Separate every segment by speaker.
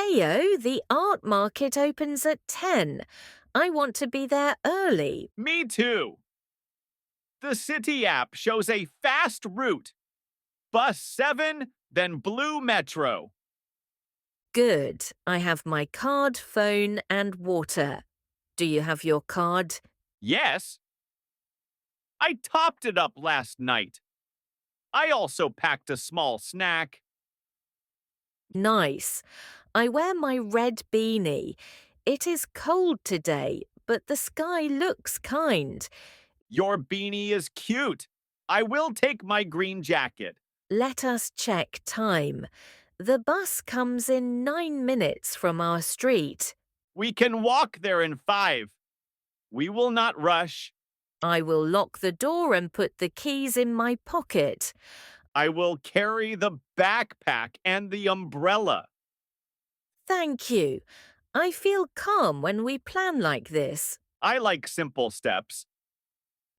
Speaker 1: Theo, the art market opens at 10. I want to be there early.
Speaker 2: Me too. The city app shows a fast route. Bus 7, then Blue Metro.
Speaker 1: Good. I have my card, phone, and water. Do you have your card?
Speaker 2: Yes, I topped it up last night. I also packed a small snack.
Speaker 1: Nice. I wear my red beanie. It is cold today, but the sky looks kind.
Speaker 2: Your beanie is cute. I will take my green jacket.
Speaker 1: Let us check time. The bus comes in 9 minutes from our street.
Speaker 2: We can walk there in 5. We will not rush.
Speaker 1: I will lock the door and put the keys in my pocket.
Speaker 2: I will carry the backpack and the umbrella.
Speaker 1: Thank you. I feel calm when we plan like this.
Speaker 2: I like simple steps.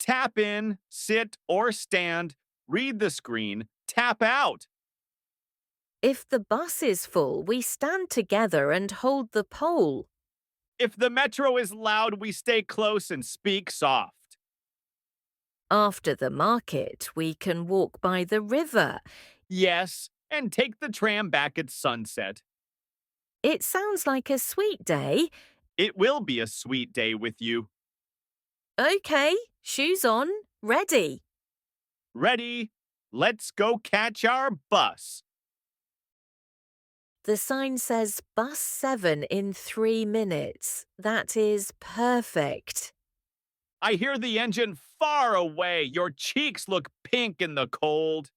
Speaker 2: Tap in, sit or stand, read the screen, tap out.
Speaker 1: If the bus is full, we stand together and hold the pole.
Speaker 2: If the metro is loud, we stay close and speak soft.
Speaker 1: After the market, we can walk by the river.
Speaker 2: Yes, and take the tram back at sunset.
Speaker 1: It sounds like a sweet day.
Speaker 2: It will be a sweet day with you.
Speaker 1: Okay, shoes on, ready.
Speaker 2: Ready? Let's go catch our bus.
Speaker 1: The sign says bus 7 in 3 minutes. That is perfect.
Speaker 2: I hear the engine far away. Your cheeks look pink in the cold.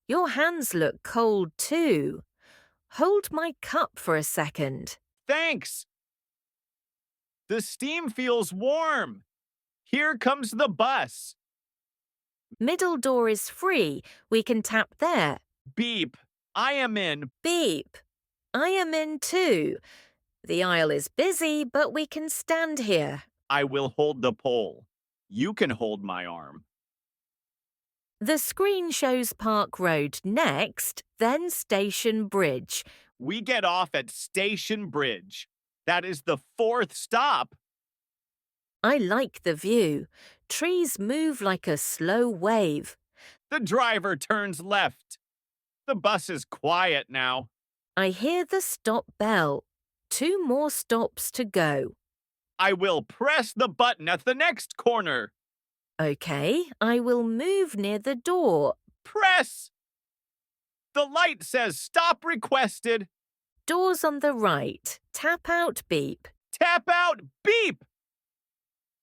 Speaker 1: Your hands look cold too. Hold my cup for a second.
Speaker 2: Thanks. The steam feels warm. Here comes the bus.
Speaker 1: Middle door is free. We can tap there.
Speaker 2: Beep. I am in.
Speaker 1: Beep. I am in too. The aisle is busy, but we can stand here.
Speaker 2: I will hold the pole. You can hold my arm.
Speaker 1: The screen shows Park Road next, then Station Bridge.
Speaker 2: We get off at Station Bridge. That is the 4th stop.
Speaker 1: I like the view. Trees move like a slow wave.
Speaker 2: The driver turns left. The bus is quiet now.
Speaker 1: I hear the stop bell. 2 more stops to go.
Speaker 2: I will press the button at the next corner.
Speaker 1: Okay, I will move near the door.
Speaker 2: Press! The light says stop requested.
Speaker 1: Doors on the right. Tap out beep.
Speaker 2: Tap out, beep!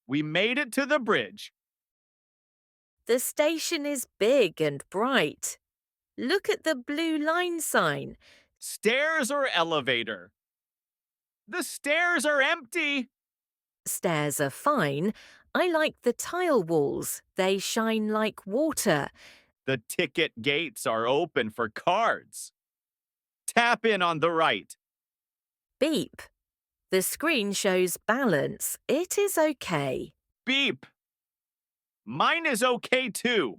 Speaker 2: We made it to the bridge.
Speaker 1: The station is big and bright. Look at the blue line sign.
Speaker 2: Stairs or elevator? The stairs are empty.
Speaker 1: Stairs are fine. I like the tile walls. They shine like water.
Speaker 2: The ticket gates are open for cards. Tap in on the right.
Speaker 1: Beep. The screen shows balance. It is okay.
Speaker 2: Beep. Mine is okay too.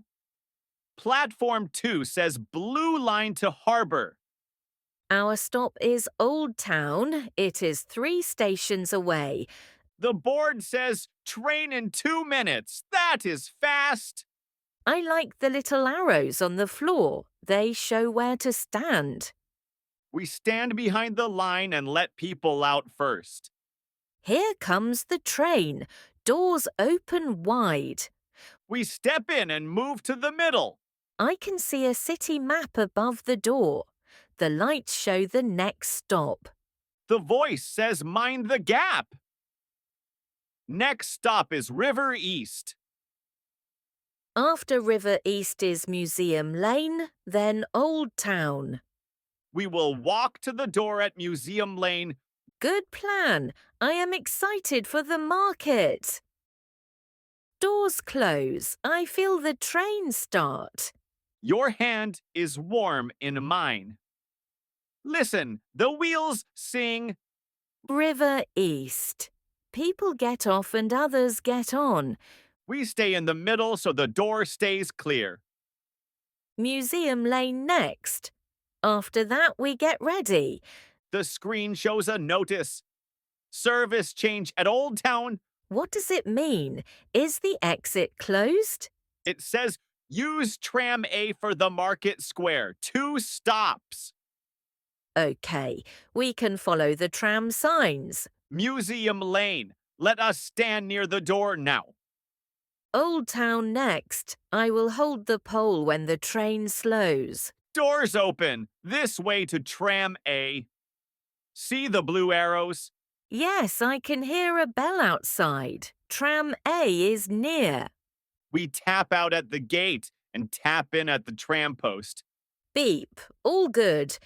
Speaker 2: Platform 2 says blue line to harbor.
Speaker 1: Our stop is Old Town. It is 3 stations away.
Speaker 2: The board says train in 2 minutes. That is fast.
Speaker 1: I like the little arrows on the floor. They show where to stand.
Speaker 2: We stand behind the line and let people out first.
Speaker 1: Here comes the train. Doors open wide.
Speaker 2: We step in and move to the middle.
Speaker 1: I can see a city map above the door. The lights show the next stop.
Speaker 2: The voice says mind the gap. Next stop is River East.
Speaker 1: After River East is Museum Lane, then Old Town.
Speaker 2: We will walk to the door at Museum Lane.
Speaker 1: Good plan. I am excited for the market. Doors close. I feel the train start.
Speaker 2: Your hand is warm in mine. Listen, the wheels sing.
Speaker 1: River East. People get off and others get on.
Speaker 2: We stay in the middle so the door stays clear.
Speaker 1: Museum Lane next. After that, we get ready.
Speaker 2: The screen shows a notice. Service change at Old Town.
Speaker 1: What does it mean? Is the exit closed?
Speaker 2: It says use tram A for the Market Square. 2 stops.
Speaker 1: Okay, we can follow the tram signs.
Speaker 2: Museum Lane. Let us stand near the door now.
Speaker 1: Old Town next. I will hold the pole when the train slows.
Speaker 2: Doors open. This way to tram A. See the blue arrows?
Speaker 1: Yes, I can hear a bell outside. Tram A is near.
Speaker 2: We tap out at the gate and tap in at the tram post.
Speaker 1: Beep. All good.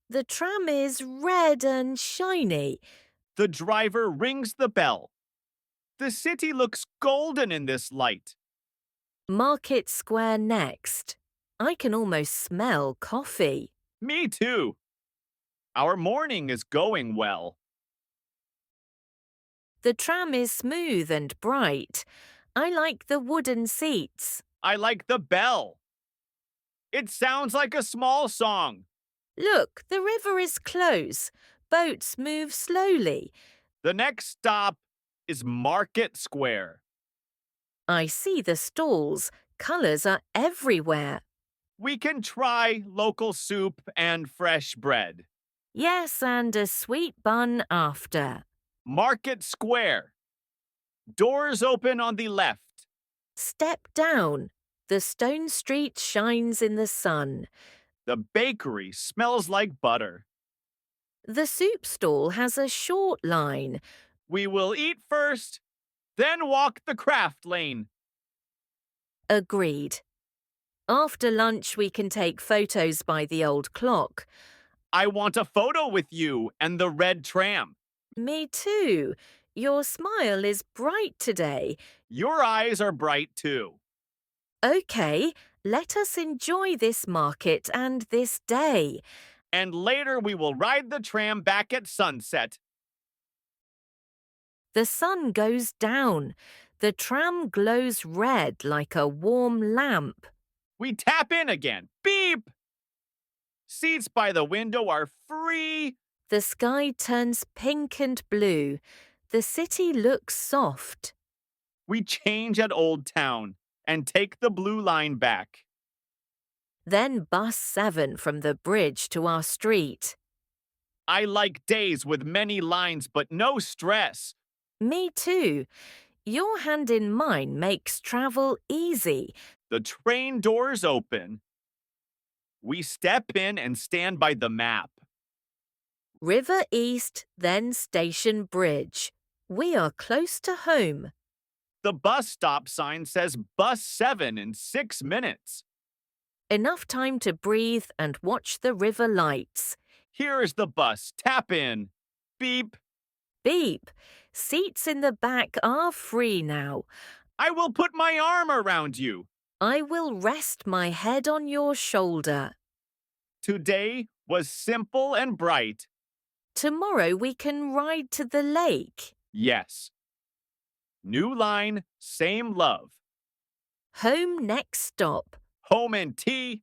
Speaker 1: The tram is red and shiny.
Speaker 2: The driver rings the bell. The city looks golden in this light.
Speaker 1: Market Square next. I can almost smell coffee.
Speaker 2: Me too. Our morning is going well.
Speaker 1: The tram is smooth and bright. I like the wooden seats.
Speaker 2: I like the bell. It sounds like a small song.
Speaker 1: Look, the river is close. Boats move slowly.
Speaker 2: The next stop is Market Square.
Speaker 1: I see the stalls. Colours are everywhere.
Speaker 2: We can try local soup and fresh bread.
Speaker 1: Yes, and a sweet bun after.
Speaker 2: Market Square. Doors open on the left.
Speaker 1: Step down. The stone street shines in the sun.
Speaker 2: The bakery smells like butter.
Speaker 1: The soup stall has a short line.
Speaker 2: We will eat first, then walk the craft lane.
Speaker 1: Agreed. After lunch, we can take photos by the old clock.
Speaker 2: I want a photo with you and the red tram.
Speaker 1: Me too. Your smile is bright today.
Speaker 2: Your eyes are bright too.
Speaker 1: Okay, let us enjoy this market and this day.
Speaker 2: And later we will ride the tram back at sunset.
Speaker 1: The sun goes down. The tram glows red like a warm lamp.
Speaker 2: We tap in again. Beep! Seats by the window are free.
Speaker 1: The sky turns pink and blue. The city looks soft.
Speaker 2: We change at Old Town and take the blue line back.
Speaker 1: Then bus 7 from the bridge to our street.
Speaker 2: I like days with many lines but no stress.
Speaker 1: Me too. Your hand in mine makes travel easy.
Speaker 2: The train doors open. We step in and stand by the map.
Speaker 1: River East, then Station Bridge. We are close to home.
Speaker 2: The bus stop sign says bus 7 in 6 minutes.
Speaker 1: Enough time to breathe and watch the river lights.
Speaker 2: Here is the bus. Tap in. Beep.
Speaker 1: Beep. Seats in the back are free now.
Speaker 2: I will put my arm around you.
Speaker 1: I will rest my head on your shoulder.
Speaker 2: Today was simple and bright.
Speaker 1: Tomorrow we can ride to the lake.
Speaker 2: Yes. New line, same love.
Speaker 1: Home next stop.
Speaker 2: Home and tea.